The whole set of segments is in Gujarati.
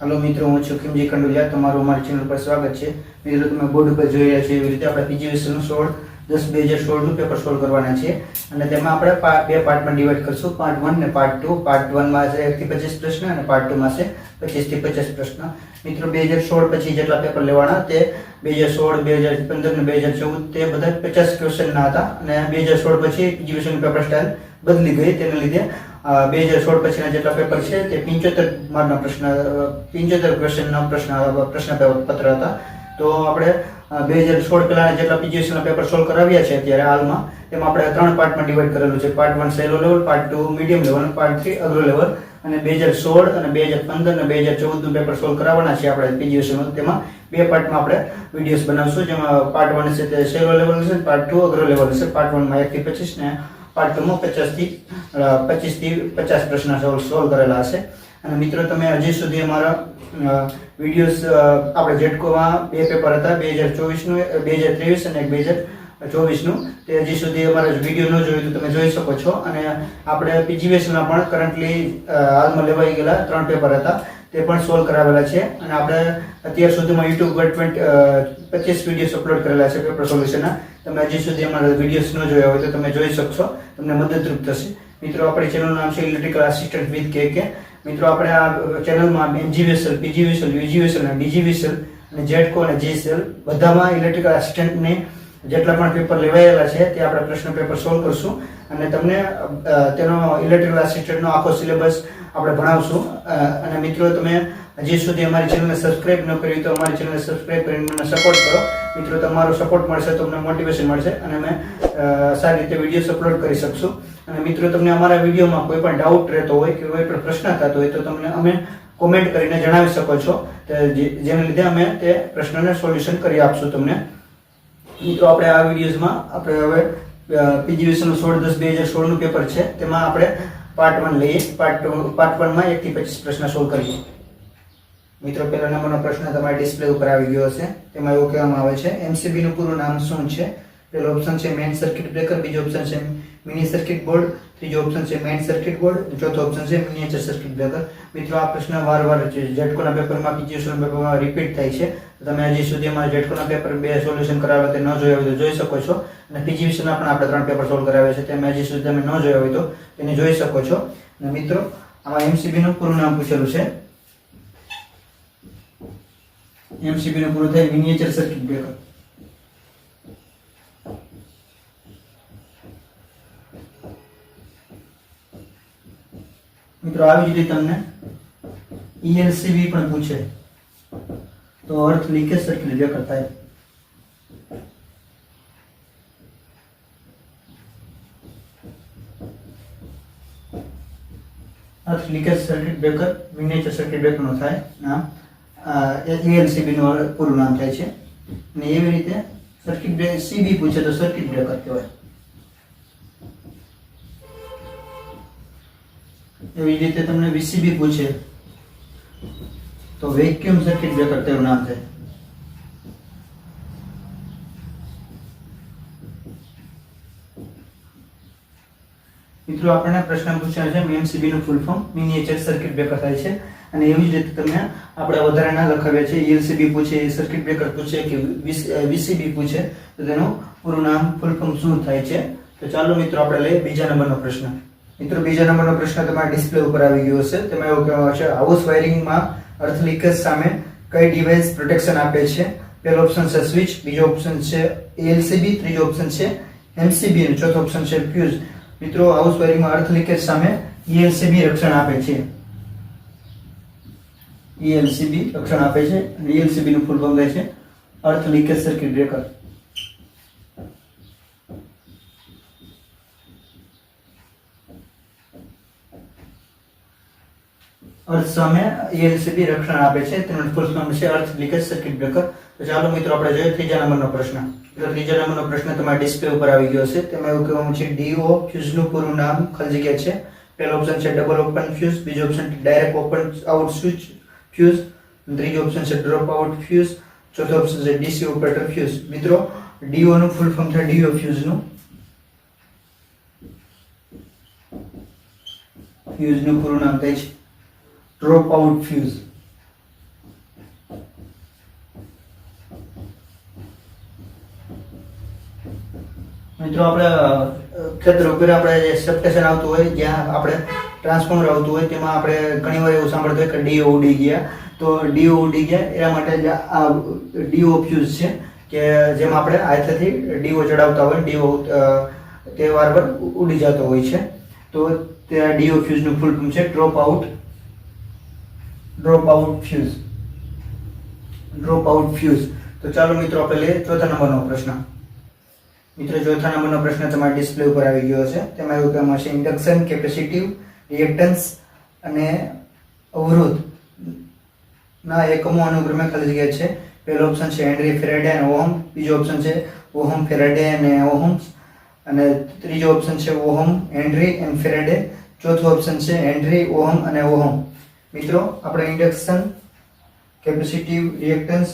हेलो मित्रों, હું છું કિમજી કંડોલિયા. તમારું અમારી ચેનલ પર સ્વાગત છે. મિત્રો, તમે બોર્ડ ઉપર જોઈ રહ્યા છો એવી રીતે આપણે પીજીવીસીએલનું 16/10/2016 નું પેપર સોલ્વ કરવાના છે અને તેમાં આપણે બે પાર્ટમાં ડિવાઈડ કરશું, પાર્ટ 1 અને પાર્ટ 2. પાર્ટ 1 માં છે 1 થી 25 પ્રશ્ન અને પાર્ટ 2 માં છે 25 થી 50 પ્રશ્ન. મિત્રો, 2016 પછી જેટલા પેપર લેવાના તે 2016, 2015 અને 2014 તે બધા 50 ક્વેશ્ચનના હતા અને 2016 પછી પીજીવીસીએલનું પેપર સ્ટાઇલ બદલી ગઈ. તેને લીધે 2016 પછીના જેટલા પેપર છે તે 75 માર્કના પ્રશ્ન, 75 ક્વેશ્ચનના પ્રશ્ન પત્ર હતા. તો આપણે 2016 પહેલા જેટલા પીજીવીસીએલના પેપર સોલ્વ કરાવ્યા છે અત્યારે હાલમાં, તેમાં આપણે 3 પાર્ટમાં ડિવાઈડ કરેલું છે. પાર્ટ 1 સહેલો લેવલ, પાર્ટ 2 મીડિયમ લેવલ અને પાર્ટ 3 અઘરો લેવલ. અને 2016 અને 2015 અને 2014 નું પેપર સોલ્વ કરાવવાના છે આપણે પીજીવીસીએલમાં. તેમાં બે પાર્ટમાં આપણે વિડીયોઝ બનાવશું, જેમાં પાર્ટ 1 છે તે સહેલો લેવલ છે, પાર્ટ 2 અઘરો લેવલ છે. પાર્ટ 1 માં 1 થી 25 ને પાર્ટ 2 માં 25 થી 50 પ્રશ્ન સોલ્વ કરેલા હશે. અને મિત્રો, તમે હજી સુધી અમારા વિડીયોઝ, આપણે જેટકોમાં બે પેપર હતા, 2024 નું, 2023 અને 2024 નું, તે હજી સુધી અમારા વિડીયો ન જોયું તો તમે જોઈ શકો છો. અને આપણે પીજીવીસીએલના પણ કરન્ટલી હાલમાં લેવાઈ ગયેલા 3 પેપર હતા, તે પણ સોલ્વ કરાવેલા છે. અને આપણે અત્યાર સુધીમાં યુટ્યુબ પર 25 વિડીયોઝ અપલોડ કરેલા છે પેપર સોલ્યુશનના. તમે હજી સુધી અમારા વિડીયોઝ ન જોયા હોય તો તમે જોઈ શકશો, તમને મદદરૂપ થશે. મિત્રો, આપણી ચેનલનું નામ છે ઇલેક્ટ્રિકલ આસિસ્ટન્ટ વિથ કે. મિત્રો, આપણે આ ચેનલમાં એમજીવીએસએલ, પીજીવીસીએલ, યુજીવીસીએલ અને ડીજીવીસીએલ અને જેટકો અને જીસીએલ બધામાં ઇલેક્ટ્રિકલ આસિસ્ટન્ટને જેટલા પણ પેપર લેવાયેલા છે તે આપણે પ્રશ્ન પેપર સોલ્વ કરશું અને તમને તેનો ઇલેક્ટ્રિકલ આસિસ્ટન્ટનો આખો સિલેબસ આપણે ભણાવશું. અને મિત્રો, તમે હજી સુધી અમારી ચેનલને સબસ્ક્રાઇબ ન કરી તો અમારી ચેનલને સબસ્ક્રાઇબ કરીને મને સપોર્ટ કરો. મિત્રો, તમારો સપોર્ટ મળશે તો અમને મોટિવેશન મળશે અને અમે સારી રીતે વિડીયોઝ અપલોડ કરી શકશું. અને મિત્રો, તમને અમારા વિડીયોમાં કોઈ પણ ડાઉટ રહેતો હોય કે કોઈ પણ પ્રશ્ન થતો હોય તો તમને અમે કોમેન્ટ કરીને જણાવી શકો છો, જેને લીધે અમે તે પ્રશ્નને સોલ્યુશન કરી આપશું તમને. મિત્રો, આપણે આ વિડીયોઝમાં આપણે હવે પીજીવીસીએલનું 16/10/2016 નું પેપર છે, તેમાં આપણે પાર્ટ 1 લઈએ. પાર્ટ 1 માં 1 થી 25 પ્રશ્ન સોલ્વ કરીએ. મિત્રો, પહેલા નંબરનો પ્રશ્ન તમારા ડિસ્પ્લે ઉપર આવી ગયો હશે. તેમાં એવું કહેવામાં આવે છે, એમસીબી નું પૂરું નામ શું છે? પહેલો ઓપ્શન છે મેઇન સર્કિટ બ્રેકર, બીજો ઓપ્શન છે મિની સર્કિટ બોર્ડ, ત્રીજો ઓપ્શન છે મેઇન સર્કિટ બોર્ડ, ચોથો ઓપ્શન છે મિનિએચર સર્કિટ બ્રેકર. મિત્રો, આ પ્રશ્ન વારવાર જેટકોના પેપરમાં, પીજીવીસીએલના પેપરમાં રિપીટ થાય છે. તમે હજી સુધી અમારા જેટકોના પેપર 2 સોલ્યુશન કરાવ્યા તે ન જોયા હોય તો જોઈ શકો છો. અને પીજીવીસીએલના પણ આપણે 3 પેપર સોલ્વ કરાવ્યા છે, તમે હજી સુધી તમે ન જોયા હોય તો તેને જોઈ શકો છો. અને મિત્રો, આમાં એમસીબી નું પૂરું નામ પૂછેલું છે. એમસીબી નું પૂરું થાય મિનિએચર સર્કિટ બ્રેકર. મિત્રો, આવી જ રીતે તમને ઈએલસીબી પણ પૂછે તો અર્થ લીકેજ સર્કિટ બ્રેકર થાય. Earth leakage circuit breaker miniature circuit breaker નો થાય નામ. ઈએલસીબી નું પૂરું નામ થાય છે. અને એવી રીતે સર્કિટ બ્રેકર સીબી પૂછે તો સર્કિટ બ્રેકર કહેવાય. એવી રીતે તમને વીસીબી પૂછે તો વેક્યુમ સર્કિટ બ્રેકર તેનું નામ છે. મિત્રો, આપણને પ્રશ્ન પૂછ્યા છે એમસીબી નું full form miniature circuit breaker થાય છે. અને એવી જ રીતે તમને આપણે વધારે ના લખાવ્યા છે, એલસીબી પૂછે, સર્કિટ બ્રેકર પૂછે કે વીસીબી પૂછે તો તેનું પૂરું નામ, ફૂલ ફોર્મ શું થાય છે. તો ચાલો મિત્રો, આપણે લઈએ બીજા નંબરનો પ્રશ્ન. મિત્રો, બીજા નંબરનો પ્રશ્ન તમારા ડિસ્પ્લે ઉપર આવી ગયો હશે. તેમાં એવું કહેવામાં આવશે, હાઉસ વાયરિંગમાં અર્થ લીકેજ સામે કઈ ડિવાઇસ પ્રોટેક્શન આપે છે? પહેલો ઓપ્શન છે સ્વિચ, બીજો ઓપ્શન છે એલસીબી, ત્રીજો ઓપ્શન છે એમસીબી અને ચોથો ઓપ્શન છે ફ્યુઝ. મિત્રો, હાઉસ વાયરિંગમાં અર્થ લીકેજ સામે એલસીબી રક્ષણ આપે છે. એલસીબી રક્ષણ આપે છે અને એલસીબી નું ફૂલ ફોર્મ થાય છે અર્થ લીકેજ સર્કિટ બ્રેકર. અર્થ સામે એલસીબી રક્ષણ આપે છે, તેનું ફૂલ ફોર્મ છે અર્થ લીકેજ સર્કિટ બ્રેકર. તો ચાલો મિત્રો, આપણે જોઈએ ત્રીજા નંબરનો પ્રશ્ન. ત્રીજા નંબરનો પ્રશ્ન તમારા ડિસ્પ્લે ઉપર આવી ગયો છે. તેમાં એવું કહેવામાં છે, ડીઓ ફ્યુઝ નું પૂરું નામ ખાલી જગ્યા છે. પહેલો ઓપ્શન છે ડબલ ઓપન ફ્યુઝ, બીજો option direct open out switch fuse, ત્રીજો ઓપ્શન છે ડ્રોપ આઉટ ફ્યુઝ, ચોથો ઓપ્શન છે ડીસી ઓપરેટર ફ્યુઝ. મિત્રો, ડીઓ નું ફૂલ ફોર્મ છે ડીઓ ફ્યુઝ નું. ફ્યુઝ નું પૂરું નામ થાય છે ડ્રોપ આઉટ ફ્યુઝ. મિત્રો આપણે ખેતર ઉપર આપણે જે સબસ્ટેશન આવતું હોય, જ્યાં આપણે ટ્રાન્સફોર્મર આવતું હોય, તેમાં આપણે ઘણીવાર એવું સાંભળતું હોય કે ડીઓ ઉડી ગયા. તો ડીઓ ઉડી ગયા એના માટે આ ડીઓ ફ્યુઝ છે કે જેમાં આપણે હાથેથી ડીઓ ચડાવતા હોય, ડીઓ તે વારંવાર ઉડી જતો હોય છે. તો તે ડીઓ ફ્યુઝનું ફૂલ ફોર્મ છે ડ્રોપ આઉટ ફ્યુઝ. તો ચાલો મિત્રો આપણે લઈએ ચોથા નંબરનો પ્રશ્ન. મિત્રો ચોથા નંબરનો પ્રશ્ન તમારા ડિસ્પ્લે ઉપર આવી ગયો છે. તેમાં એવું કહેવામાં છે ઇન્ડક્શન, કેપેસિટિવ, રિએક્ટન્સ અને અવરોધ ના એકમો અનુક્રમે ખાલી જગ્યા છે. પહેલો ઓપ્શન છે હેનરી, ફેરાડે અને ઓહમ. બીજો ઓપ્શન છે ઓહમ, ફેરાડે અને ઓહમ્સ. અને ત્રીજો ઓપ્શન છે ઓહમ, હેનરી એન્ડ ફેરાડે. ચોથો ઓપ્શન છે હેનરી, ઓહમ અને ઓહમ. મિત્રો આપણે ઇન્ડક્શન, કેપેસિટિવ, રિએક્ટન્સ,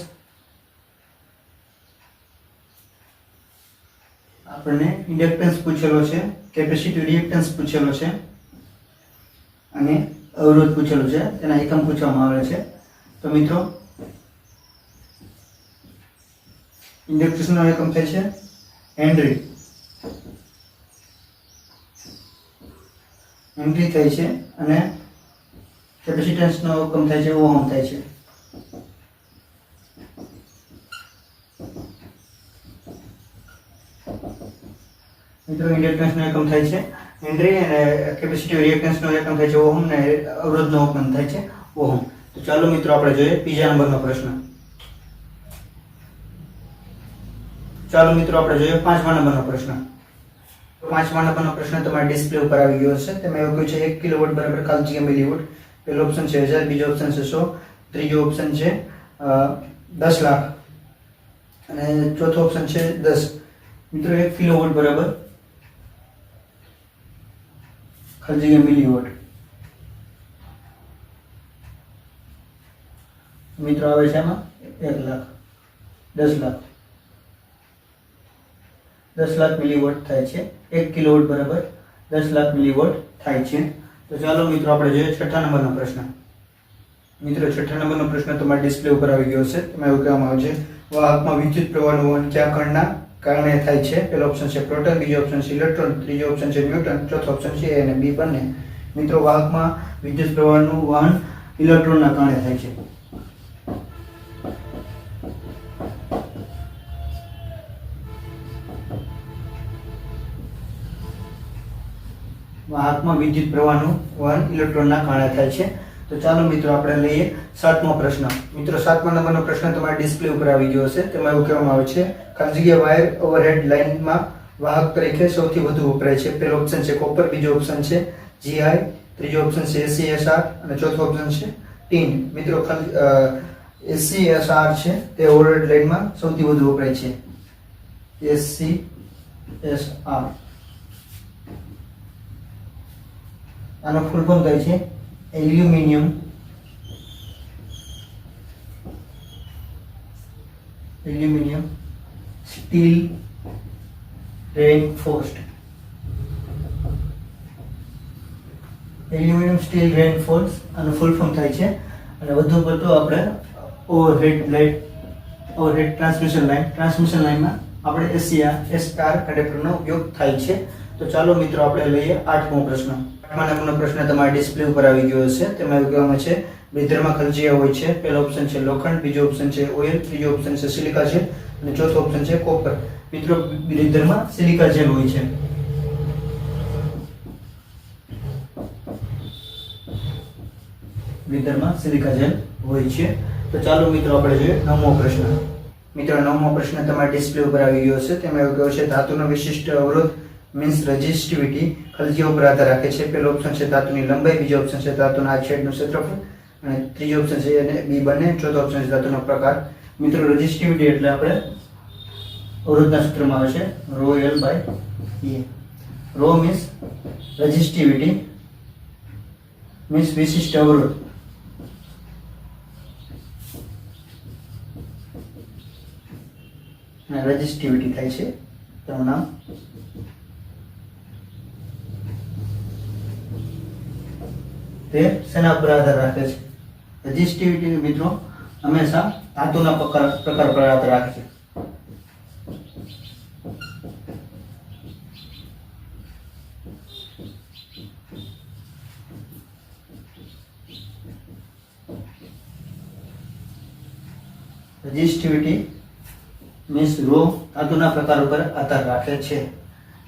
આપણને ઇન્ડક્ટન્સ પૂછેલો છે, કેપેસિટિવ રિએક્ટન્સ પૂછેલો છે અને અવરોધ પૂછેલો છે. તેના એકમ પૂછવામાં આવે છે. તો મિત્રો ઇન્ડક્ટન્સનો એકમ થાય છે હેનરી થાય છે અને કેપેસિટન્સનો એકમ થાય છે ઓહમ થાય છે. મિત્રો ઇન્ડક્ટન્સનો એકમ થાય છે હેનરી અને કેપેસિટિવ રિએક્ટન્સનો એકમ થાય છે ઓહમ અને અવરોધનો એકમ થાય છે ઓહમ. તો ચાલો મિત્રો આપણે જોઈએ બીજા નંબરનો પ્રશ્ન. ચાલો મિત્રો આપણે જોઈએ પાંચમા નંબરનો પ્રશ્ન. પાંચમા નંબરનો પ્રશ્ન તમારા ડિસ્પ્લે ઉપર આવી ગયો છે. તેમાં એવું કહ્યું છે 1 કિલોવોટ બરાબર ખાલી જગ્યા મિલીવોટ. પહેલો ઓપ્શન છે 1000, બીજો ઓપ્શન છે 100, ત્રીજો ઓપ્શન છે 10 લાખ અને ચોથો ઓપ્શન છે 10. મિત્રો 1 કિલોવોટ બરાબર ખાલી જગ્યા મિલીવોટ. મિત્રો આવે છે એમાં 1 લાખ, 10 લાખ, 10 લાખ મિલીવોટ થાય છે. 1 કિલોવોટ બરાબર 10 લાખ મિલીવોટ થાય છે. તો ચાલો મિત્રો આપણે જોઈએ છઠ્ઠા નંબરનો પ્રશ્ન. મિત્રો છઠ્ઠા નંબરનો પ્રશ્ન તમારા ડિસ્પ્લે ઉપર આવી ગયો છે. તેમાં એવું કહેવામાં આવે છે વાહકમાં વિદ્યુત પ્રવાહનું વહન કયા કણના કારણે થાય છે? પહેલો ઓપ્શન છે પ્રોટોન, બીજો ઓપ્શન છે ઇલેક્ટ્રોન, ત્રીજો ઓપ્શન છે ન્યુટ્રોન, ચોથો ઓપ્શન છે A અને B બંને. મિત્રો વાહકમાં વિદ્યુત પ્રવાહનું વહન ઇલેક્ટ્રોનના કારણે થાય છે. વાહકમાં વિદ્યુત પ્રવાહનું વહન ઇલેક્ટ્રોનના કારણે થાય છે. તો ચાલો મિત્રો આપણે લઈએ સાતમો પ્રશ્ન. મિત્રો સાતમા નંબરનો પ્રશ્ન તમારા ડિસ્પ્લે ઉપર આવી ગયો છે. તેમાં એવું કહેવામાં આવે છે ખાલી જગ્યા વાયર ઓવરહેડ લાઇનમાં વાહક તરીકે સૌથી વધુ વપરાય છે. પહેલો ઓપ્શન છે કોપર, બીજો ઓપ્શન છે GI, ત્રીજો ઓપ્શન છે SCSR અને ચોથો ઓપ્શન છે ટીન. મિત્રો SCSR છે તે ઓવરહેડ લાઇનમાં સૌથી વધુ વપરાય છે. SCSR આનો ફૂલ ફોર્મ થાય છે એલ્યુમિનિયમ સ્ટીલ રેઇનફોર્સ્ડ. એલ્યુમિનિયમ સ્ટીલ રેઇનફોર્સ્ડ આનું ફૂલ ફોર્મ થાય છે. અને વધુ પડતો આપણે ઓવરહેડ ટ્રાન્સમિશન લાઇનમાં આપણે SCSR કંડક્ટરનો ઉપયોગ થાય છે. તો ચાલો મિત્રો આપણે લઈએ આઠમો પ્રશ્ન. આઠમા નંબરનો પ્રશ્ન તમારા ડિસ્પ્લે ઉપર આવી ગયો છે. તેમાં એવું કહેવામાં છે બ્રિધરમાં ખલજીયા હોય છે. પહેલો ઓપ્શન છે લોખંડ, બીજો ઓપ્શન છે ઓઇલ, ત્રીજો ઓપ્શન છે સિલિકા જેલ અને ચોથો ઓપ્શન છે કોપર. મિત્રો બ્રિધરમાં સિલિકા જેલ હોય છે. બ્રિધરમાં સિલિકા જેલ હોય છે. તો ચાલો મિત્રો આપણે જોઈએ નવમો પ્રશ્ન. મિત્રો નવમો પ્રશ્ન તમારા ડિસ્પ્લે ઉપર આવી ગયો છે. તેમાં એવું કહ્યું છે ધાતુનો વિશિષ્ટ અવરોધ મીન્સ રેઝિસ્ટિવિટી ખલજીયા ઉપર આધાર રાખે છે. પહેલો ઓપ્શન છે ધાતુની લંબાઈ, બીજો ઓપ્શન છે ધાતુના છેડનું ક્ષેત્રફળ અને ત્રીજો ઓપ્શન છે A અને B બંને, ચોથો ઓપ્શન છે ધાતુનો પ્રકાર. મિત્રો રેઝિસ્ટિવિટી એટલે આપણે અવરોધના સૂત્રમાં આવે છે ρ L/E. ρ મીન્સ રેઝિસ્ટિવિટી મીન્સ વિશિષ્ટ અવરોધ. અને રેઝિસ્ટિવિટી થાય છે તેનું નામ. તે શેના પર આધાર રાખે છે? રેઝિસ્ટિવિટી મિત્રો હંમેશા ધાતુના પ્રકાર પર આધાર રાખે છે. રેઝિસ્ટિવિટી મીન્સ રો ધાતુના પ્રકાર ઉપર આધાર રાખે છે.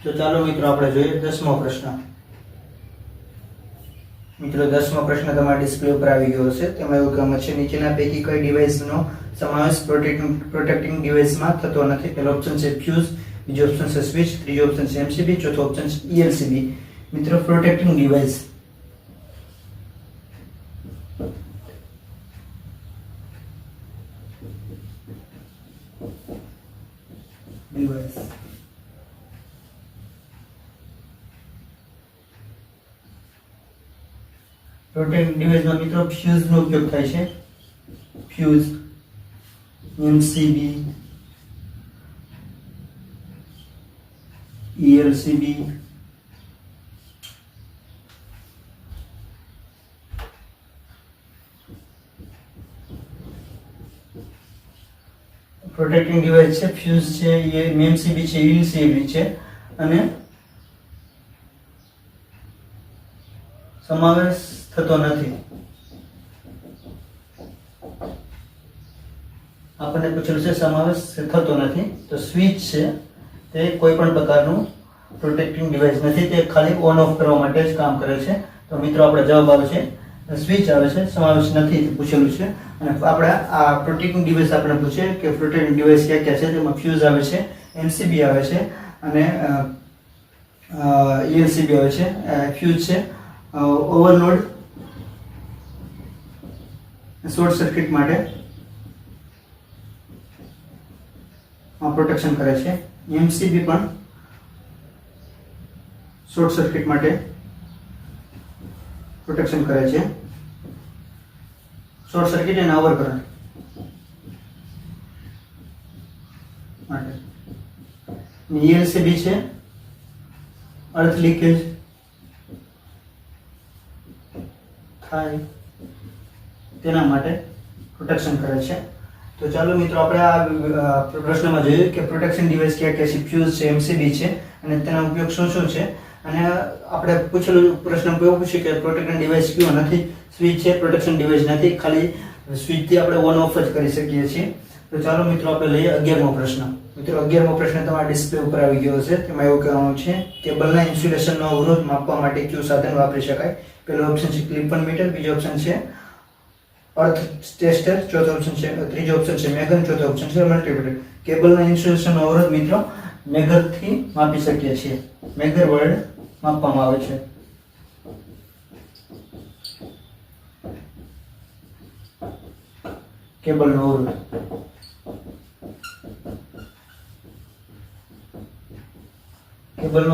તો ચાલો મિત્રો આપણે જોઈએ 10મો પ્રશ્ન. મિત્રો 10મો પ્રશ્ન તમારા ડિસ્પ્લે ઉપર આવી ગયો હશે. તેમાં એવું કહેવામાં છે નીચેના પૈકી કઈ ડિવાઇસનો સમાવેશ પ્રોટેક્ટિંગ ડિવાઇસમાં થતો નથી? પહેલો ઓપ્શન છે ફ્યુઝ, બીજો ઓપ્શન છે સ્વિચ, ત્રીજો ઓપ્શન છે એમસીબી, ચોથો ઓપ્શન છે ઈએલસીબી. મિત્રો પ્રોટેક્ટિંગ ડિવાઇસ પ્રોટેક્ટિંગ ડિવાઇસમાં મિત્રો ફ્યુઝ નો ઉપયોગ થાય છે. Fuse, MCB, ELCB, protecting device છે ફ્યુઝ છે, એમસીબી છે, ઈએલસીબી છે અને સમાવેશ થતો નથી. આપણને પૂછેલું છે સમાવેશ થતો નથી. તો સ્વિચ છે તે કોઈ પણ પ્રકારનું પ્રોટેક્ટિંગ ડિવાઇસ નથી, તે ખાલી ઓન ઓફ કરવા માટે જ કામ કરે છે. તો મિત્રો આપણો જવાબ આવે છે સ્વિચ આવે છે, સમાવેશ નથી પૂછેલું છે. અને આપણે આ પ્રોટેક્ટિંગ ડિવાઇસ આપણે પૂછે કે પ્રોટેક્ટિંગ ડિવાઇસ ક્યાં ક્યાં છે, તેમાં ફ્યુઝ આવે છે, એમસીબી આવે છે અને ઈએલસીબી આવે છે. ફ્યુઝ છે ઓવરલોડ શોર્ટ સર્કિટ માટે પ્રોટેક્શન કરે છે. એમસીબી પણ શોર્ટ સર્કિટ માટે પ્રોટેક્શન કરે છે. શોર્ટ સર્કિટ અને ઓવર કરંટ માટે. ઈએલસીબી છે અર્થ લીકેજ થાય તેના માટે પ્રોટેક્શન કરે છે. તો ચાલો મિત્રો આપણે આ પ્રશ્નમાં જોઈએ કે પ્રોટેક્શન ડિવાઇસ ક્યાં ક્યાં છે. ફ્યુઝ છે, એમસીબી છે અને તેનો ઉપયોગ શું શું છે. અને આપણે પૂછેલું પ્રશ્ન કેવો પૂછ્યું કે પ્રોટેક્શન ડિવાઇસ કયો નથી? સ્વિચ છે, પ્રોટેક્શન ડિવાઇસ નથી, ખાલી સ્વિચથી આપણે ઓન ઓફ જ કરી શકીએ છીએ. તો ચાલો મિત્રો આપણે લઈએ 11મો પ્રશ્ન. મિત્રો 11મો પ્રશ્ન તમારા ડિસ્પ્લે ઉપર આવી ગયો છે. તેમાં એવું કહેવાનું છે કેબલના ઇન્સ્યુલેશનનો અવરોધ માપવા માટે કયું સાધન વાપરી શકાય? પહેલો ઓપ્શન છે ક્લિપન મીટર, બીજો ઓપ્શન છે અર્થ ટેસ્ટર, ચોથો ઓપ્શન છે ત્રીજો ઓપ્શન છે મેગર, ચોથો ઓપ્શન છે મલ્ટીમીટર. કેબલના ઇન્સ્યુલેશનનો અવરોધ મિત્રો મેગરથી માપી શકીએ છીએ. મેગર વડે માપવામાં આવે છે. કેબલનો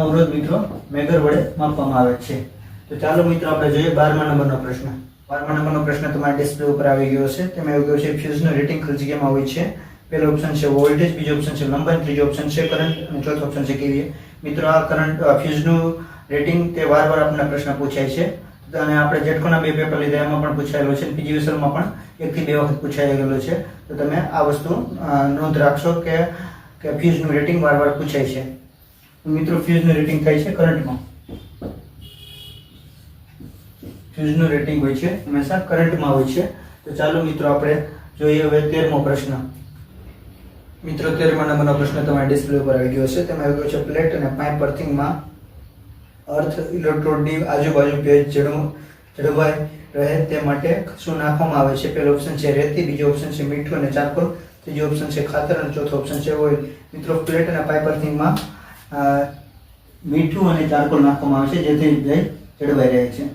અવરોધ મિત્રો મેગર વડે માપવામાં આવે છે. તો ચાલો મિત્રો આપણે જોઈએ 12મા નંબરનો પ્રશ્ન. 12મા નંબરનો પ્રશ્ન તમારા ડિસ્પ્લે ઉપર આવી ગયો છે. તેમાં એવું કહ્યું છે ફ્યુઝનું રેટિંગ ખાલી જગ્યામાં હોય છે. પહેલો ઓપ્શન છે વોલ્ટેજ, બીજો ઓપ્શન છે લંબાઈ, ત્રીજો ઓપ્શન છે કરંટ અને ચોથો ઓપ્શન છે કેવીએ. મિત્રો આ ફ્યુઝનું રેટિંગ તે વારવાર આપણને પ્રશ્ન પૂછાય છે અને આપણે જેટકોના 2 પેપર લીધા એમાં પણ પૂછાયેલો છે. પીજીવીએસએલમાં પણ 1 થી 2 વખત પૂછાઈ ગયેલો છે. તો તમે આ વસ્તુ નોંધ રાખશો કે ફ્યુઝનું રેટિંગ વારવાર પૂછાય છે. મિત્રો ફ્યુઝનું રેટિંગ થાય છે કરંટમાં. ફ્યુઝનું રેટિંગ હોય છે હંમેશા કરંટમાં હોય છે. તો ચાલો મિત્રો આપણે જોઈએ હવે 13મો પ્રશ્ન. મિત્રો 13મા નંબરનો પ્રશ્ન તમારા ડિસ્પ્લે ઉપર આવી ગયો છે. તેમાં આવ્યો છે પ્લેટ અને પાઇપ અર્થિંગમાં અર્થ ઇલેક્ટ્રોડની આજુબાજુ ભેજ જળવાઈ રહે તે માટે શું નાખવામાં આવે છે? પહેલો ઓપ્શન છે રેતી, બીજો ઓપ્શન છે મીઠું અને ચારકોલ, ત્રીજો ઓપ્શન છે ખાતર અને ચોથો ઓપ્શન છે ઓઇલ. મિત્રો પ્લેટ અને પાઇપ અર્થિંગમાં મીઠું અને ચારકોલ નાખવામાં આવે છે જેથી ભેજ જળવાઈ રહે છે.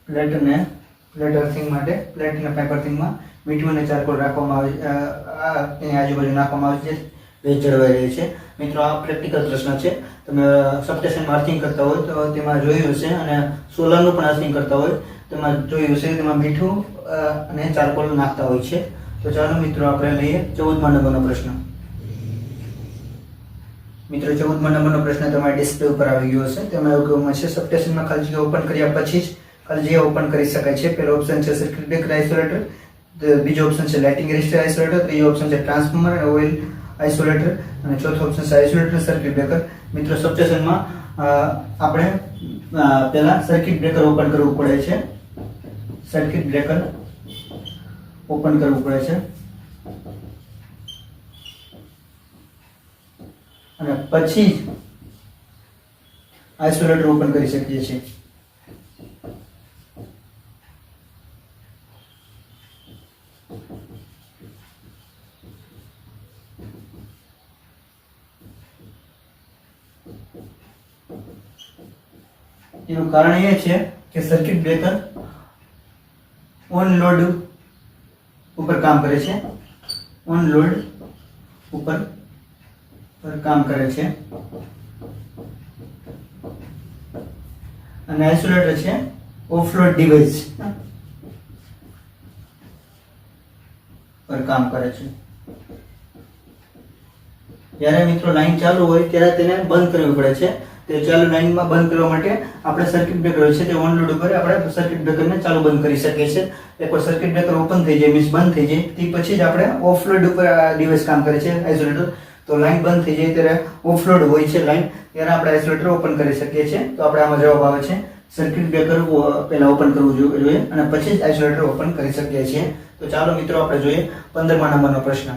પ્લેટ અર્થિંગ માટે પ્લેટ અને પાઇપ અર્થિંગમાં મીઠું અને ચારકોલ રાખવામાં આવે છે, તેની આજુબાજુ નાખવામાં આવે છે, ભેજ જળવાઈ રહે છે. મિત્રો આ પ્રેક્ટિકલ પ્રશ્ન છે. તમે સબસ્ટેશનમાં અર્થિંગ કરતા હોય તો તેમાં જોયું હશે અને સોલારનું પણ અર્થિંગ કરતા હોય તેમાં જોયું હશે તેમાં મીઠું અને ચારકોલ નાખતા હોય છે. તો ચાલો મિત્રો આપણે લઈએ 14મા નંબરનો પ્રશ્ન. મિત્રો 14મા નંબરનો પ્રશ્ન તમારા ડિસ્પ્લે ઉપર આવી ગયો હશે. તેમાં એવું કહેવામાં છે સબસ્ટેશનમાં ખાલી જગ્યા ઓપન કર્યા પછી જ ખાલી જગ્યા ઓપન કરી શકાય છે. પહેલો ઓપ્શન છે સર્કિટ બ્રેકર આઇસોલેટર, બીજો ઓપ્શન છે લાઇટિંગ રેઝિસ્ટર આઇસોલેટર, ત્રીજો ઓપ્શન છે ટ્રાન્સફોર્મર અને ઓઇલ આઇસોલેટર અને ચોથો ઓપ્શન છે આઇસોલેટર સર્કિટ બ્રેકર. મિત્રો સબસ્ટેશનમાં આપણે પહેલા સર્કિટ બ્રેકર ઓપન કરવું પડે છે. સર્કિટ બ્રેકર ઓપન કરવું પડે છે અને પછી આઇસોલેટર ઓપન કરી શકીએ છીએ. એનું કારણ એ છે કે સર્કિટ બ્રેકર ઓન લોડ ઉપર કામ કરે છે. ઓન લોડ ઉપર કામ કરે છે અને આઇસોલેટર છે ઓફલોડ ડિવાઇસ પર કામ કરે છે. જ્યારે મિત્રો લાઈન ચાલુ હોય ત્યારે તેને બંધ કરવી પડે છે. તે ચાલુ લાઈનમાં બંધ કરવા માટે આપણે સર્કિટ બ્રેકર હોય છે તે ઓન લોડ ઉપર આપણે સર્કિટ બ્રેકરને ચાલુ બંધ કરી શકીએ છીએ. એકવાર સર્કિટ બ્રેકર ઓપન થઈ જાય મીન્સ બંધ થઈ જાય તે પછી જ આપણે ઓફલોડ ઉપર આ ડિવાઇસ કામ કરે છે આઇસોલેટર. તો લાઈન બંધ થઈ જાય ત્યારે ઓફલોડ હોય છે લાઈન, ત્યારે આપણે આઇસોલેટર ઓપન કરી શકીએ છીએ. તો આપણે આમાં જવાબ આવે છે સર્કિટ બ્રેકર પહેલા ઓપન કરવું જોઈએ અને પછી જ આઇસોલેટર ઓપન કરી શકીએ છીએ. તો ચાલો મિત્રો આપણે જોઈએ 15મા નંબરનો પ્રશ્ન.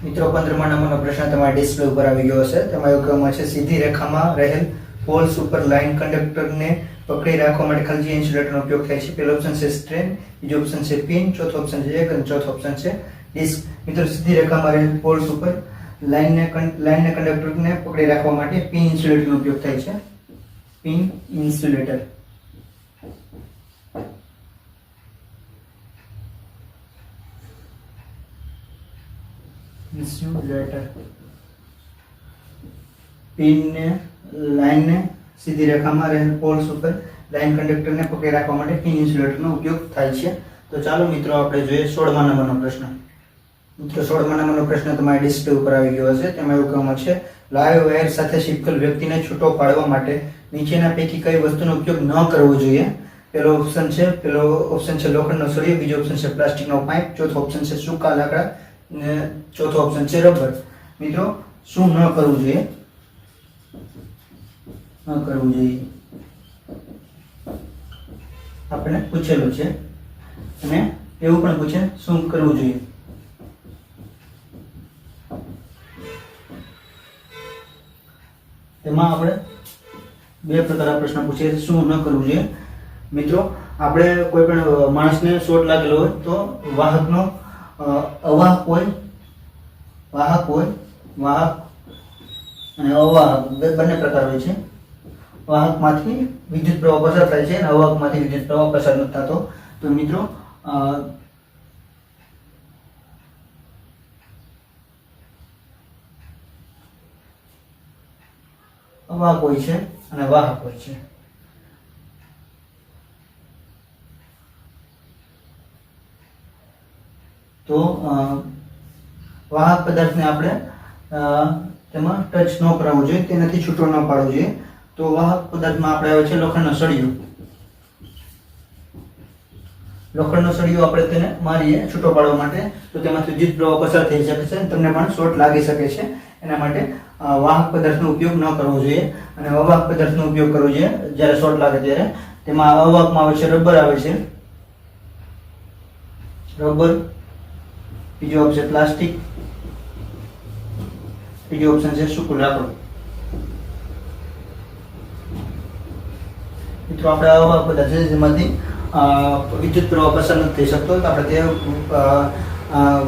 મિત્રો 15મા નંબરનો પ્રશ્ન તમારા ડિસ્પ્લે ઉપર આવી ગયો હશે. તેમાં એવું કહેવામાં છે સીધી રેખામાં રહેલ પોલ્સ ઉપર લાઈન કંડક્ટરને પકડી રાખવા માટે ખલજી ઇન્સ્યુલેટરનો ઉપયોગ થાય છે. પહેલો ઓપ્શન છે સ્ટ્રેન, બીજો ઓપ્શન છે પિન, ચોથો ઓપ્શન છે એક અને ચોથો ઓપ્શન છે ડિસ્ક. મિત્રો સીધી રેખામાં રહેલ પોલ્સ ઉપર લાઈનને કંડક્ટરને પકડી રાખવા માટે પિન ઇન્સ્યુલેટરનો ઉપયોગ થાય છે. Pin insulator. પિનને લાઈનને સીધી રેખામાં રહેલ પોલ્સ ઉપર લાઈન કંડક્ટરને પકડી રાખવા માટે પિન ઇન્સ્યુલેટરનો ઉપયોગ થાય છે. તો ચાલો મિત્રો આપણે જોઈએ 16મા નંબરનો પ્રશ્ન. મિત્રો 16મા નંબરનો પ્રશ્ન તમારા ડિસ્પ્લે ઉપર આવી ગયો હશે. તેમાં એવું કહેવામાં છે લાઈવ વાયર સાથે ચિપકેલ વ્યક્તિને છૂટો પાડવા માટે નીચેના પૈકી કઈ વસ્તુનો ઉપયોગ ન કરવો જોઈએ? પહેલો ઓપ્શન છે લોખંડનો સળિયો, બીજો ઓપ્શન છે પ્લાસ્ટિકનો પાઇપ, ચોથો ઓપ્શન છે સૂકા લાકડા ને ચોથો ઓપ્શન છે રબર. મિત્રો શું ન કરવું જોઈએ? ન કરવું જોઈએ આપણે પૂછેલું છે અને એવું પણ પૂછે શું કરવું જોઈએ. તેમાં આપણે બે પ્રકારના પ્રશ્ન પૂછીએ છીએ શું ન કરવું જોઈએ. મિત્રો આપણે કોઈ પણ માણસને શોટ લાગેલો હોય તો વાહકનો વાહક અને અવાહક બંને પ્રકાર હોય છે. વાહકમાંથી વિદ્યુત પ્રવાહ પસાર થાય છે અને અવાહકમાંથી વિદ્યુત પ્રવાહ પસાર નથી થતો. તો મિત્રો અવાહક હોય છે અને વાહક હોય છે. તો વાહક પદાર્થને આપણે તેમાં ટચ ન કરાવવું જોઈએ, તેનાથી છૂટો ન પાડવો જોઈએ. તો વાહક પદાર્થમાં આપણે આવે છે લોખંડનો સળિયો. લોખંડનો સળિયો આપણે તેને મારીએ છૂટો પાડવા માટે તો તેમાંથી વિદ્યુત પ્રવાહ પસાર થઈ શકે છે અને તમને પણ શોર્ટ લાગી શકે છે. એના માટે વાહક પદાર્થનો ઉપયોગ ન કરવો જોઈએ અને અવાહક પદાર્થનો ઉપયોગ કરવો જોઈએ જ્યારે શોર્ટ લાગે ત્યારે. તેમાં અવાહકમાં આવે છે રબર આવે છે, રબર, બીજો ઓપ્શન પ્લાસ્ટિક, ત્રીજો ઓપ્શન છે સૂકું લાકડું. મિત્રો આપણે આવા બધા છે જેમાંથી વિદ્યુત પ્રવાહ પસાર નથી થઈ શકતો તો આપણે તે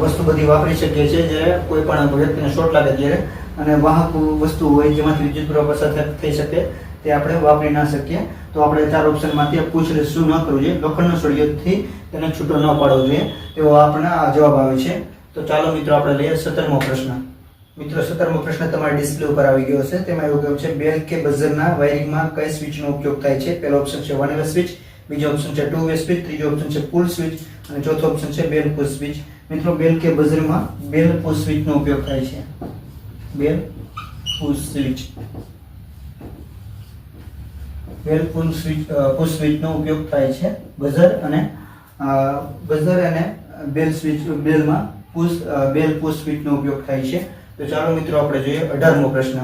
વસ્તુ બધી વાપરી શકીએ છીએ જ્યારે કોઈ પણ વ્યક્તિને શોર્ટ લાગે ત્યારે. અને વાહક વસ્તુ હોય જેમાંથી વિદ્યુત પ્રવાહ પસાર થઈ શકે તે આપણે વાપરી ના શકીએ. તો આપણે ચાર ઓપ્શનમાંથી પૂછેલું શું ન કરવું જોઈએ? લોખંડનો સળિયોથી તેને છૂટો ન પાડવો જોઈએ તેવો આપણને આ જવાબ આવે છે. તો ચાલો મિત્રો આપણે લઈએ 17મો પ્રશ્ન. મિત્રો 17મો પ્રશ્ન તમારા ડિસ્પ્લે ઉપર આવી ગયો હશે. તેમાં એવું કહ્યું છે બેલ કે બઝરના વાયરિંગમાં કઈ સ્વિચનો ઉપયોગ થાય છે? પહેલો ઓપ્શન છે વન વે સ્વિચ, બીજો ઓપ્શન છે ટુ વે સ્વિચ, ત્રીજો ઓપ્શન છે પુલ સ્વિચ અને ચોથો ઓપ્શન છે બેલ પુશ સ્વિચ. મિત્રો બેલ કે બઝરમાં બેલ પુશ સ્વિચનો ઉપયોગ થાય છે. બેલ પુશ સ્વિચ, બેલ પુશ સ્વિચનો ઉપયોગ થાય છે. બઝર અને બેલ સ્વિચ બેલ પુશ સ્વિચનો ઉપયોગ થાય છે. તો ચાલો મિત્રો આપણે જોઈએ 18મો પ્રશ્ન.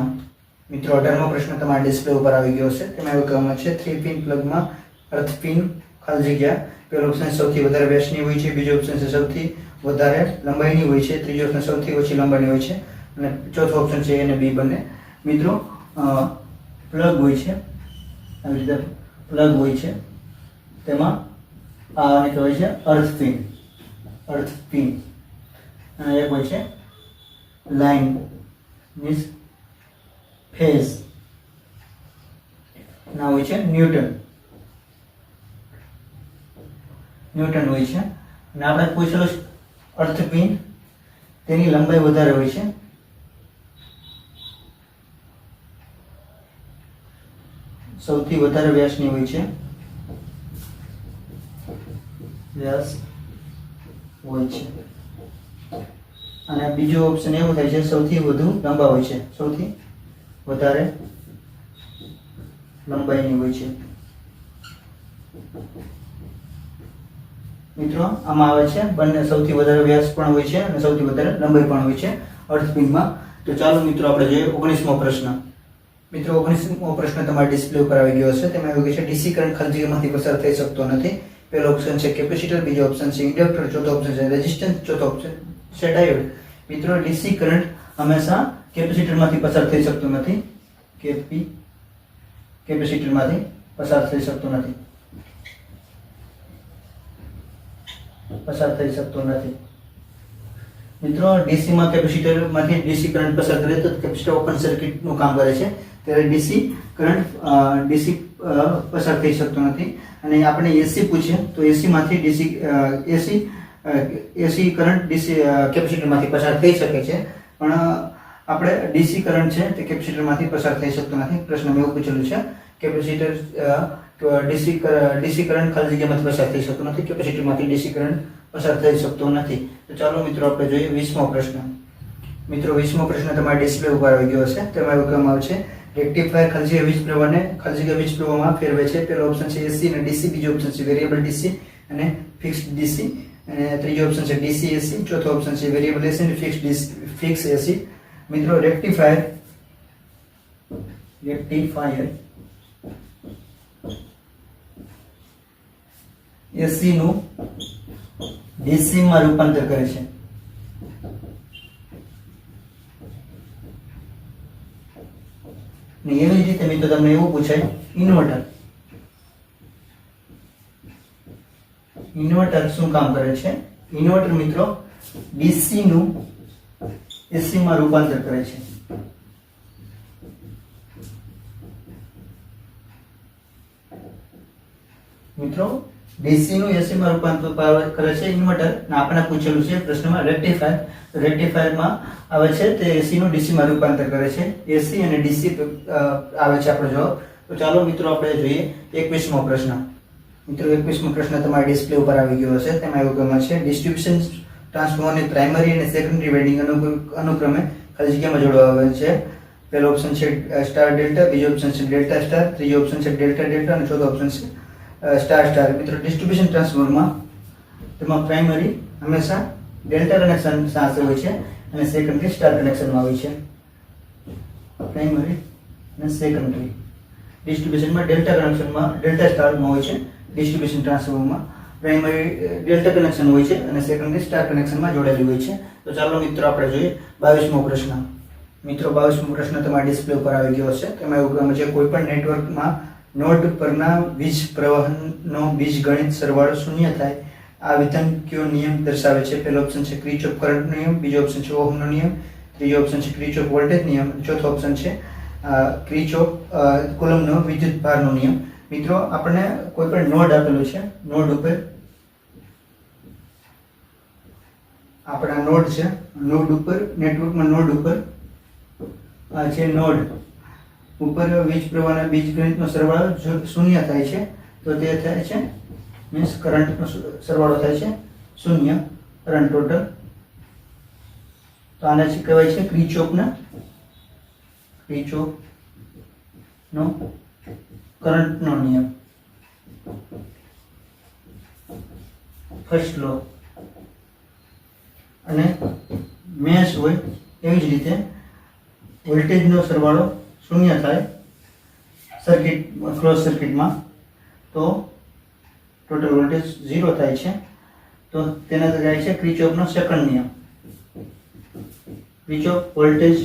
મિત્રો 18મો પ્રશ્ન તમારા ડિસ્પ્લે ઉપર આવી ગયો છે. તેમાં એવું કહેવામાં છે 3 પિન પ્લગમાં અર્થ પિન ખાલી જગ્યા. પહેલો ઓપ્શન સૌથી વધારે વ્યાસની હોય છે, બીજો ઓપ્શન છે સૌથી વધારે લંબાઈની હોય છે, ત્રીજો ઓપ્શન સૌથી ઓછી લંબાઈની હોય છે અને ચોથો ઓપ્શન છે A અને B બંને. મિત્રો પ્લગ હોય છે, આવી રીતે પ્લગ હોય છે, તેમાં આને કહેવાય છે અર્થ પિન અને એક હોય છે લાઇન મીન્સ ફેઝ ના હોય છે ન્યૂટન હોય છે. અને આપણે પૂછેલો અર્થ પિન તેની લંબાઈ વધારે હોય છે, સૌથી વધારે વ્યાસની હોય છે, વ્યાસ હોય છે. અને બીજો ઓપ્શન એવું થાય છે સૌથી વધુ લાંબા હોય છે, સૌથી વધારે લંબાઈની હોય છે. મિત્રો આમાં આવે છે બંને સૌથી વધારે વ્યાસ પણ હોય છે અને સૌથી વધારે લંબાઈ પણ હોય છે અર્થપિનમાં. તો ચાલો મિત્રો આપણે જોઈએ 19મો પ્રશ્ન. મિત્રો 19મો પ્રશ્ન તમારા ડિસ્પ્લે ઉપર આવી ગયો છે. તેમાં એવું કહે છે ડીસી કરંટ ખાલી જગ્યામાંથી પસાર થઈ શકતો નથી. પહેલો ઓપ્શન છે કેપેસિટર, બીજો ઓપ્શન છે ઇન્ડક્ટર, ચોથો ઓપ્શન છે રેઝિસ્ટન્સ, ચોથો ઓપ્શન છે ડાયોડ. મિત્રો ડીસી કરંટ હંમેશા કેપેસિટરમાંથી પસાર થઈ શકતો નથી. કેપેસિટરમાંથી પસાર થઈ શકતો નથી. મિત્રો ડીસી માં કેપેસિટર માંથી ડીસી કરંટ પસાર કરે તો કેપેસિટર ઓપન સર્કિટ નું કામ કરે છે, ત્યારે ડીસી પસાર થઈ શકતો નથી. અને આપણે એસી પૂછીએ તો એસી માંથી એસી કરંટ ડીસી કેપેસિટર માંથી પસાર થઈ શકે છે, પણ આપણે ડીસી કરંટ છે તે કેપેસિટર માંથી પસાર થઈ શકતો નથી. પ્રશ્નમાં એવું પૂછેલું છે કેપેસિટર ડીસી કરંટ ખાલી જગ્યામાંથી પસાર થઈ શકતો નથી, કેપેસિટરમાંથી ડીસી કરંટ પસાર થઈ શકતો નથી. તો ચાલો મિત્રો આપણે જોઈએ 20મો પ્રશ્ન. મિત્રો 20મો પ્રશ્ન તમારા ડિસ્પ્લે ઉપર આવી ગયો છે. તેમાં એવું કહેવામાં આવે છે રેક્ટિફાયર ખાલી જગ્યા વીજ પ્રવાહને ખાલી જગ્યા વીજ પ્રવાહમાં ફેરવે છે. પહેલો ઓપ્શન છે એસી અને ડીસી, બીજો ઓપ્શન છે વેરિયેબલ ડીસી અને ફિક્સ્ડ ડીસી અને ત્રીજો ઓપ્શન છે ડીસી એસી, ચોથો ઓપ્શન છે વેરિયેબલ એસી અને ફિક્સ એસી. મિત્રો રેક્ટિફાયર એસી નું ડીસી માં રૂપાંતર કરે છે. ને એવી જ રીતે મિત્રો તમને એવું પૂછાય ઇન્વર્ટર શું કામ કરે છે? ઇન્વર્ટર મિત્રો ડીસી નું એસી માં રૂપાંતર કરે છે. મિત્રો ડીસી નું એસી માં રૂપાંતર કરે છે ઇન્વર્ટર. ને આપણે પૂછેલું છે પ્રશ્નમાં રેક્ટિફાયર માં આવે છે તે એસી નું ડીસી માં રૂપાંતર કરે છે. એસી અને ડીસી આવે છે આપણો જવાબ. તો ચાલો મિત્રો આપણે જોઈએ 21મો પ્રશ્ન. મિત્રો 21મો પ્રશ્ન તમારા ડિસ્પ્લે ઉપર આવી ગયો હશે. તેમાં એવું કહેવામાં છે ડિસ્ટ્રીબ્યુશન ટ્રાન્સફોર્મરની પ્રાઇમરી અને સેકન્ડરી વાઇન્ડિંગ અનુક્રમે ખાલી જગ્યામાં જોડવામાં આવે છે. પહેલો ઓપ્શન છે સ્ટાર ડેલ્ટા, બીજો ઓપ્શન છે ડેલ્ટા સ્ટાર, ત્રીજો ઓપ્શન છે ડેલ્ટા ડેલ્ટા અને ચોથો ઓપ્શન છે સ્ટાર સ્ટાર. મિત્રો ડિસ્ટ્રીબ્યુશન ટ્રાન્સફોર્મરમાં તેમાં પ્રાઇમરી હંમેશા ડેલ્ટા કનેક્શન સાથે હોય છે અને સેકન્ડરી સ્ટાર કનેક્શનમાં હોય છે. પ્રાઇમરી અને સેકન્ડરી ડિસ્ટ્રીબ્યુશનમાં ડેલ્ટા કનેક્શનમાં ડેલ્ટા સ્ટારમાં હોય છે. ડિસ્ટ્રીબ્યુશન ટ્રાન્સફોર્મરમાં પ્રાઇમરી ડેલ્ટા કનેક્શન હોય છે અને સેકન્ડરી સ્ટાર કનેક્શનમાં જોડાયેલી હોય છે. તો ચાલો મિત્રો આપણે જોઈએ 22મો પ્રશ્ન. મિત્રો 22મો પ્રશ્ન તમારા ડિસ્પ્લે ઉપર આવી ગયો છે. તેમાં એવું કહેવામાં છે કોઈપણ નેટવર્કમાં નોડ પરના વીજ પ્રવાહનો બીજગણિત સરવાળો શૂન્ય થાય. આ વિધાન કયો નિયમ દર્શાવે છે? પહેલો ઓપ્શન છે ક્રિચોફ કરંટ નિયમ, બીજો ઓપ્શન છે ઓહમનો નિયમ, ત્રીજો ઓપ્શન છે ક્રિચોફ વોલ્ટેજ નિયમ, ચોથો ઓપ્શન છે ક્રિચોફ કુલમ્બનો વિદ્યુત ભારનો નિયમ. મિત્રો આપણને કોઈ પણ નોડ આપેલો છે, નોડ ઉપર આપણા નોડ છે, નોડ ઉપર નેટવર્કમાં નોડ ઉપર આ છે નોડ ઉપર વીજ પ્રવાહના બીજગણિતનો સરવાળો જો શૂન્ય થાય છે તો તે થાય છે મીન્સ કરંટનો સરવાળો થાય છે શૂન્ય, કરંટ ટોટલ. તો આને કહેવાય છે ક્રિચોફનો કરંટનો નિયમ, ફર્સ્ટ લો. અને મેશ હોય એવી જ રીતે વોલ્ટેજનો સરવાળો શૂન્ય થાય સર્કિટ ક્લોઝ સર્કિટમાં તો ટોટલ વોલ્ટેજ 0 થાય છે. તો તેના તો જાય છે કિર્ચોફનો સેકન્ડ નિયમ. કિર્ચોફ વોલ્ટેજ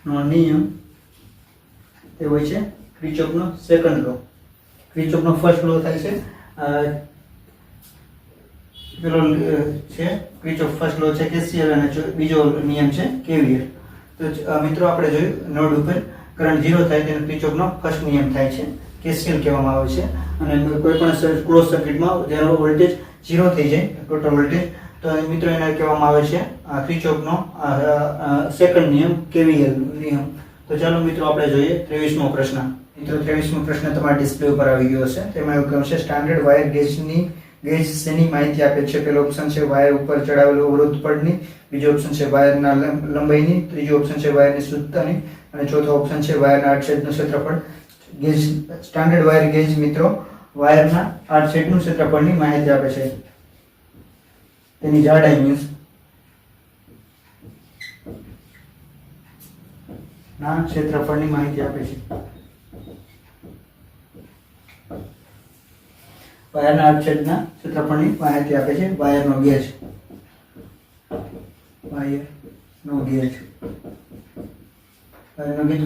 નો નિયમ તે હોય છે કિર્ચોફનો સેકન્ડ લો. કિર્ચોફનો ફર્સ્ટ લો થાય છે પેલો છે કિર્ચોફ ફર્સ્ટ લો છે KCL અને બીજો નિયમ છે KVL. તો મિત્રો આપણે જોયું નોડ ઉપર કરંટ 0 થાય તેને કિર્ચોફનો ફર્સ્ટ નિયમ થાય છે, KCL કહેવામાં આવે છે. અને કોઈ પણ ક્લોઝ સર્કિટમાં જેનો વોલ્ટેજ 0 થઈ જાય ટોટલ વોલ્ટેજ તો મિત્રો એને કહેવામાં આવે છે કિર્ચોફનો સેકન્ડ નિયમ KVL નિયમ. તો ચાલો મિત્રો આપણે જોઈએ 23મો પ્રશ્ન. મિત્રો 23મો પ્રશ્ન તમારા ડિસ્પ્લે ઉપર આવી ગયો હશે. તેમાં એવું કહ્યું છે સ્ટાન્ડર્ડ વાયર ગેજ શેની માહિતી આપે છે? પહેલો ઓપ્શન છે વાયર ઉપર ચડાવેલો અવરોધ પડની, બીજો ઓપ્શન છે વાયરના લંબાઈની, ત્રીજો ઓપ્શન છે વાયરની શુદ્ધતાની અને ચોથો ઓપ્શન છે વાયરના આડછેદનું ક્ષેત્રફળ. ગેજ સ્ટાન્ડર્ડ વાયર ગેજ મિત્રો વાયરના આડછેદનું ક્ષેત્રફળની માહિતી આપે છે. તેની જાડાઈ મીન્સ ના ક્ષેત્રફળની માહિતી આપે છે. વાયરના આડછેદના ક્ષેત્રફળની માહિતી આપે છે. વાયરનો ગેજ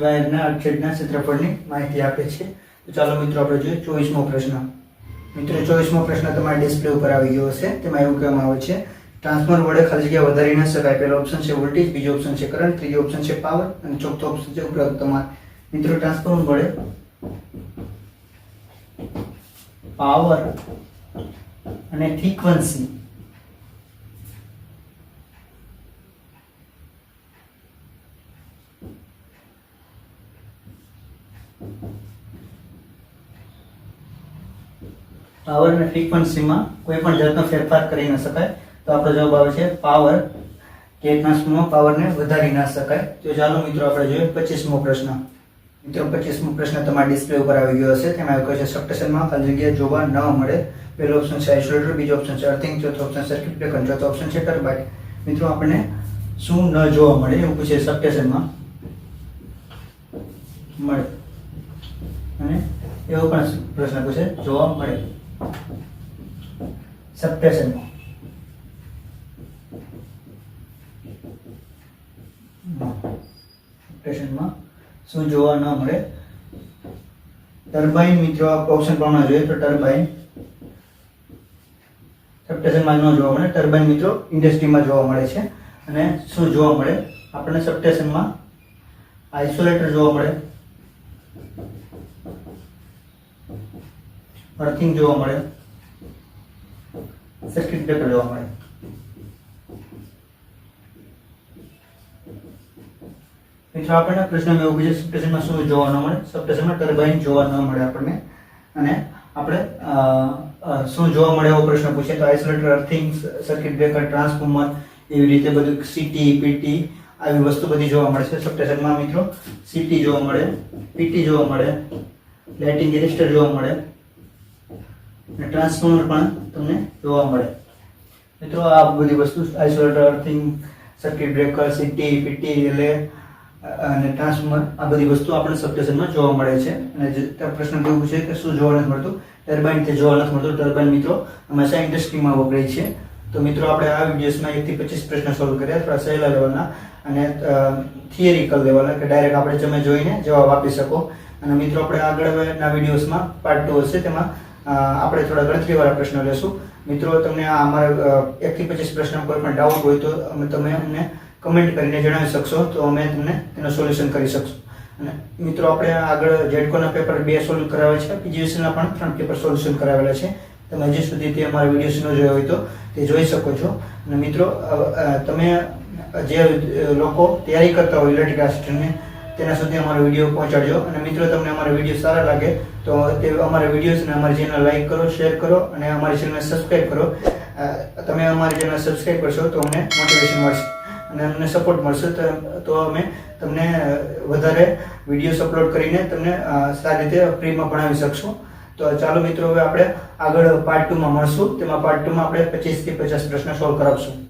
વાયરના આડછેદના ક્ષેત્રફળની માહિતી આપે છે. તો ચાલો મિત્રો આપણે જોઈએ 24મો પ્રશ્ન. મિત્રો 24મો પ્રશ્ન તમારા ડિસ્પ્લે ઉપર આવી ગયો હશે. તેમાં એવું કહેવામાં આવે છે ટ્રાન્સફોર્મર વડે ખાલી જગ્યા વધારી ન શકાય. પહેલો ઓપ્શન છે વોલ્ટેજ, બીજો ઓપ્શન છે કરંટ, ત્રીજો ઓપ્શન છે પાવર અને ચોથો ઓપ્શન છે ઉપલબ્ધતા. મિત્રો ટ્રાન્સફોર્મર વડે પાવર અને ફ્રીક્વન્સી માં કોઈ પણ જાતનો ફેરફાર કરી ન શકાય. તો આપણો જવાબ આવે છે પાવર કે ટ્રાન્સફોર્મર પાવરને વધારી ના શકાય. તો ચાલો મિત્રો આપણે જોઈએ 25મો પ્રશ્ન. મિત્રો 25મો પ્રશ્ન તમારા ડિસ્પ્લે ઉપર આવી ગયો હશે. તેમાં એવું કહે છે સબસ્ટેશનમાં ખાલી જગ્યા જોવા ન મળે. પહેલો ઓપ્શન છે આઇસોલેટર, બીજો ઓપ્શન છે અર્થિંગ, ચોથો ઓપ્શન સર્કિટ બ્રેકર, ચોથો ઓપ્શન છે ટર્બાઇન. મિત્રો આપણને શું ન જોવા મળે એવું પૂછે સબસ્ટેશનમાં મળે અને એવો પણ પ્રશ્ન પૂછે જોવા મળે સબસ્ટેશનમાં. સબસ્ટેશનમાં શું જોવા ન મળે? ટર્બાઇન. મિત્રો ઓપ્શન પ્રમાણે જોઈએ તો ટર્બાઇન સબસ્ટેશનમાં ન જોવા મળે. ટર્બાઇન મિત્રો ઇન્ડસ્ટ્રીમાં જોવા મળે છે. અને શું જોવા મળે આપણને સબસ્ટેશનમાં? આઇસોલેટર જોવા મળે, અર્થિંગ જોવા મળે, સર્કિટ બ્રેકર જોવા મળે. મિત્રો આપણને પ્રશ્નમાં એવું પૂછે સબસ્ટેશનમાં શું જોવા ન મળે? સબસ્ટેશનમાં ટર્બાઇન જોવા ન મળે આપણને. અને આપણે શું જોવા મળે એવો પ્રશ્ન પૂછે તો isolator, earthing, circuit breaker, transformer એવી રીતે બધું સીટી, પીટી આવી વસ્તુ બધી જોવા મળે છે સબસ્ટેશનમાં. મિત્રો સીટી જોવા મળે, પીટી જોવા મળે, લાઇટિંગ રેઝિસ્ટર જોવા મળે અને ટ્રાન્સફોર્મર પણ તમને જોવા મળે. મિત્રો આ બધી વસ્તુ isolator, earthing, circuit breaker, CT, PT એટલે અને ટ્રાન્સફોર્મર આ બધી વસ્તુ આપણે સબસ્ટેશનમાં જોવા મળે છે. અને પ્રશ્ન કેવું છે કે શું જોવા નથી મળતું? ટર્બાઇન તે જોવા નથી મળતું. ટર્બાઇન મિત્રો હંમેશા ઇન્ડસ્ટ્રીમાં વપરાય છે. તો મિત્રો આપણે આ વિડીયોઝમાં 1 થી 25 પ્રશ્ન સોલ્વ કર્યા, થોડા સહેલા લેવલના અને થિયરિકલ લેવલના કે ડાયરેક્ટ આપણે તમે જોઈને જવાબ આપી શકો. અને મિત્રો આપણે આગળના વિડીયોઝમાં પાર્ટ 2 હશે, તેમાં આપણે થોડા ગણતરીવાળા પ્રશ્નો લેશું. મિત્રો તમને આ અમારા 1 થી 25 પ્રશ્ન કોઈ પણ ડાઉટ હોય તો તમે અમને કમેન્ટ કરીને જણાવી શકશો, તો અમે તમને તેનું સોલ્યુશન કરી શકશું. અને મિત્રો આપણે આગળ જેડકોના પેપર 2 સોલ્વ કરાવે છે, પીજીવીસીના પણ 3 પેપર સોલ્યુશન કરાવેલા છે. તમે હજી સુધી તે અમારા વિડીયોઝ ન જોયો હોય તો તે જોઈ શકો છો. અને મિત્રો તમે જે લોકો તૈયારી કરતા હોય ઇલેક્ટ્રિકલ આસિસ્ટન્ટની તેના સુધી અમારો વિડીયો પહોંચાડજો. અને મિત્રો તમને અમારા વિડીયો સારા લાગે તો તે અમારા વિડીયોઝ અને અમારી ચેનલ લાઈક કરો, શેર કરો અને અમારી ચેનલને સબસ્ક્રાઇબ કરો. તમે અમારી ચેનલ સબસ્ક્રાઇબ કરશો તો અમને મોટિવેશન મળશે અને અમને સપોર્ટ મળશે. તો અમે તમને વધારે વિડીયોઝ અપલોડ કરીને તમને સારી રીતે ફ્રીમાં ભણાવી શકશું. તો ચાલો મિત્રો હવે આપણે આગળ પાર્ટ 2 માં મળશું. તેમાં પાર્ટ 2 માં આપણે 25 થી 50 પ્રશ્ન સોલ્વ કરાવશું.